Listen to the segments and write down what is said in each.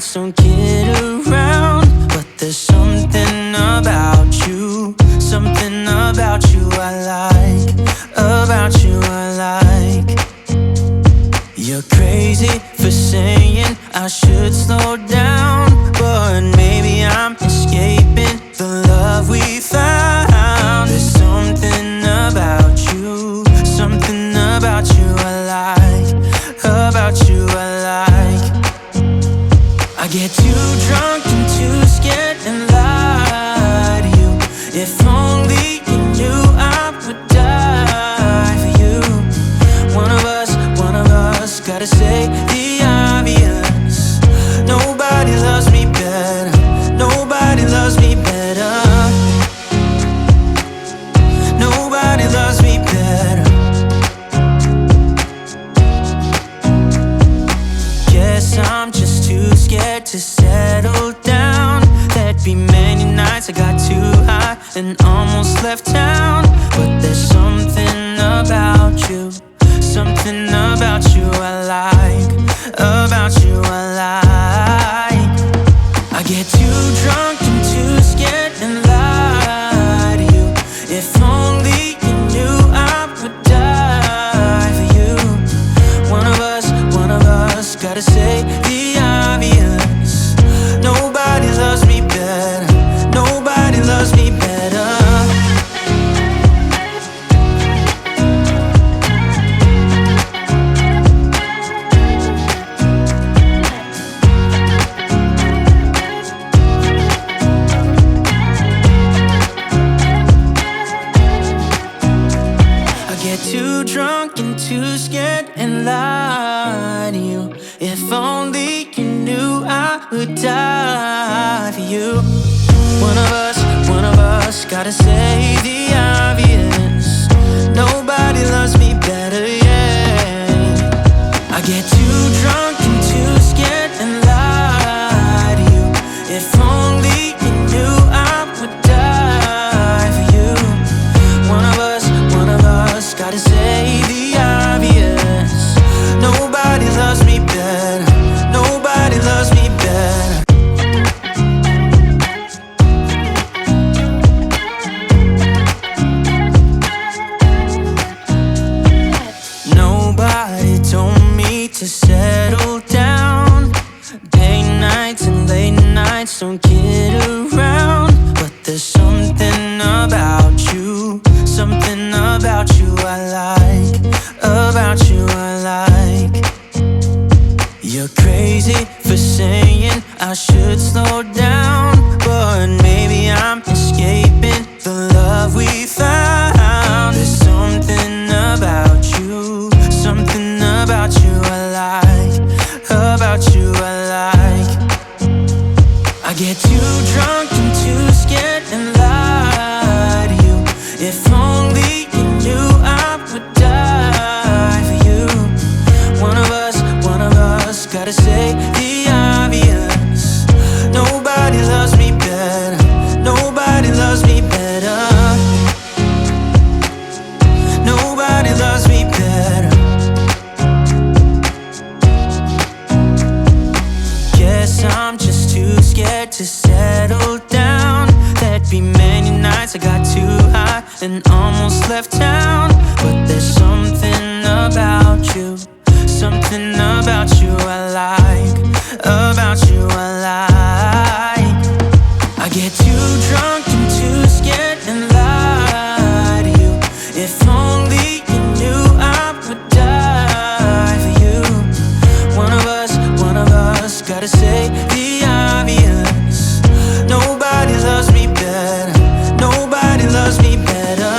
nights don't kid around, but there's something about you, something about you I like, about you I like. You're crazy for saying I should slow down, but maybe I'm escaping the love we found. There's something about you, something about you I like, about you I like. I get too drunk and too scared and lie to you. If only you knew I would die for you. One of us gotta say the obvious. Nobody loves me better, nobody loves me better, nobody loves me better. Guess I'm just too scared to settle down. There'd be many nights I got too high and almost left town, but there's something about you, something about you I like, about you I like. I get too drunk and too scared and lie to you. If only you knew I would die for you. One of us gotta say the obvious. Nobody loves me better, nobody loves me better. Too drunk and too scared and lie to you. If only you knew I would die for you. One of us gotta say the obvious. Nobody loves me better, yeah. I get too drunk and too scared and lie to you. If only you knew I would die for you. One of us gotta say the obvious. Nobody loves me better, nobody loves me better. Nobody told me to settle down. Day nights and late nights don't kid around, but there's something about you, something about you I like, about you I like. You're crazy for saying I should slow down, but maybe I'm escaping the love we found. There's something about you, something about you I like, about you I like. I get too drunk and too scared and lie to you. If only you knew I would die for you. One of us gotta say the obvious. Nobody loves me better, nobody loves me better, nobody loves me better. Guess I'm just too scared to settle down. There'd be many nights I got too high and almost left town, but there's something about you, something about you I like, about you I like. I get too drunk and too scared and lie to you. If only you knew I would die for you. One of us gotta say the obvious. Nobody loves me better, nobody loves me better.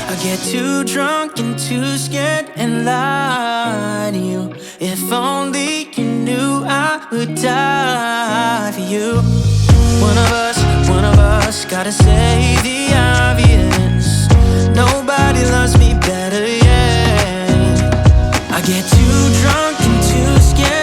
I get too drunk and too scared and lie to you. If only you knew I would die for you. One of us gotta say the obvious. Nobody loves me better, yeah. I get too drunk and too scared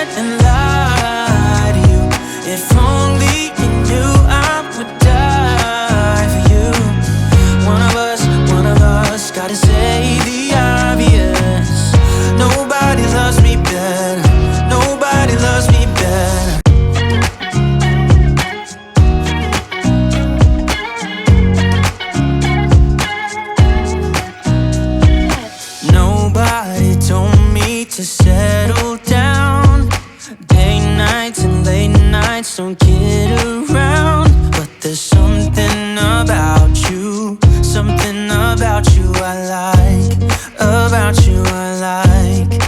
settle down. Day nights and late nights don't kid around. But there's something about you, something about you I like, about you I like.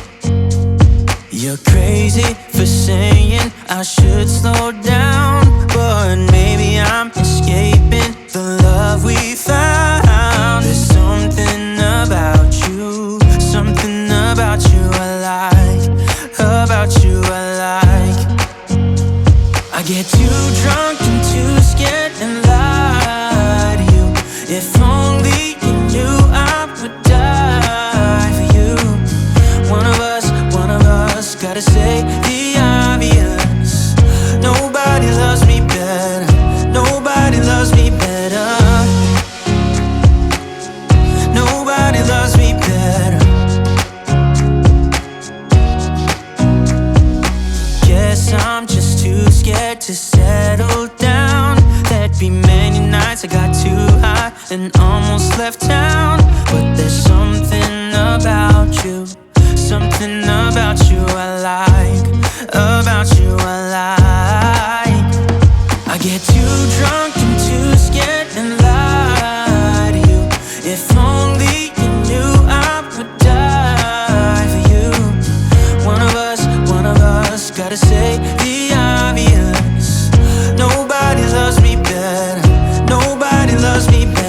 You're crazy for saying I should slow down, but maybe I'm escaping the love we found. There's something about you, something about you I like, about you I like. I get too drunk and too scared and lie to you. If only you knew I would die for you. One of us gotta say the obvious. Nobody loves me better, nobody loves me better, nobody loves me better. Guess I'm just too scared to settle down. There'd be many nights I got too high and almost left town. But there's something about you, something about you I like, about you I like. I get too drunk and too scared and lie to you. If only you knew I would die for you. One of us gotta say the obvious. Nobody loves me better, nobody loves me better.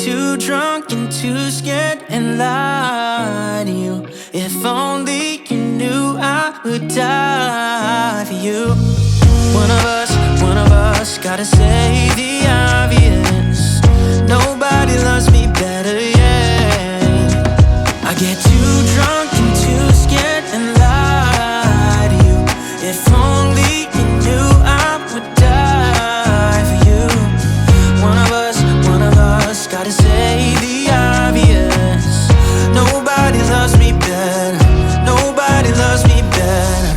Too drunk and too scared and lie to you. If only you knew I would die for you. One of us gotta say the obvious. Nobody loves me better, yeah. I get too drunk and too scared and lie to you. If only you knew I would die for you. One of us gotta say the obvious. Nobody loves me better, nobody loves me better.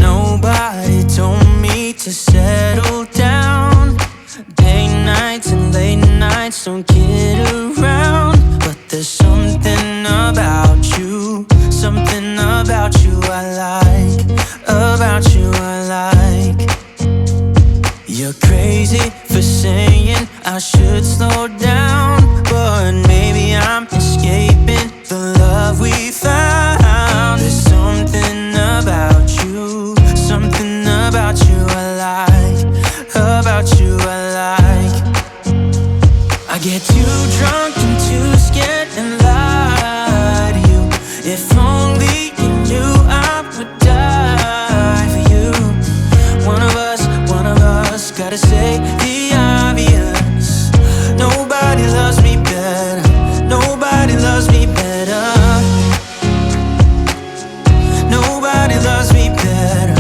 Nobody told me to settle down. Day nights and late nights don't kid around. But there's something about you, something about you I like, about you I like. You're crazy for saying I should slow down, but maybe I'm escaping the love we found. There's something about you, something about you I like, about you I like. I get too drunk and too scared and lie to you. If only you knew I would die for you. One of us gotta say the obvious. Nobody loves me better, nobody loves me better, nobody loves me better.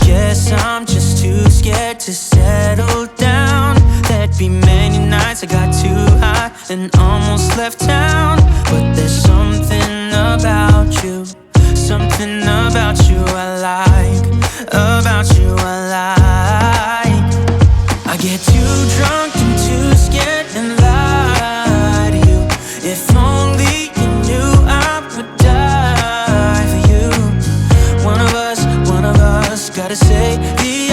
Guess I'm just too scared to settle down. There'd be many nights I got too high and almost left town. But there's something about you, something about you I like, about you I like. I get too drunk and too scared and lie to you. If only you knew I would die for you. One of us gotta say the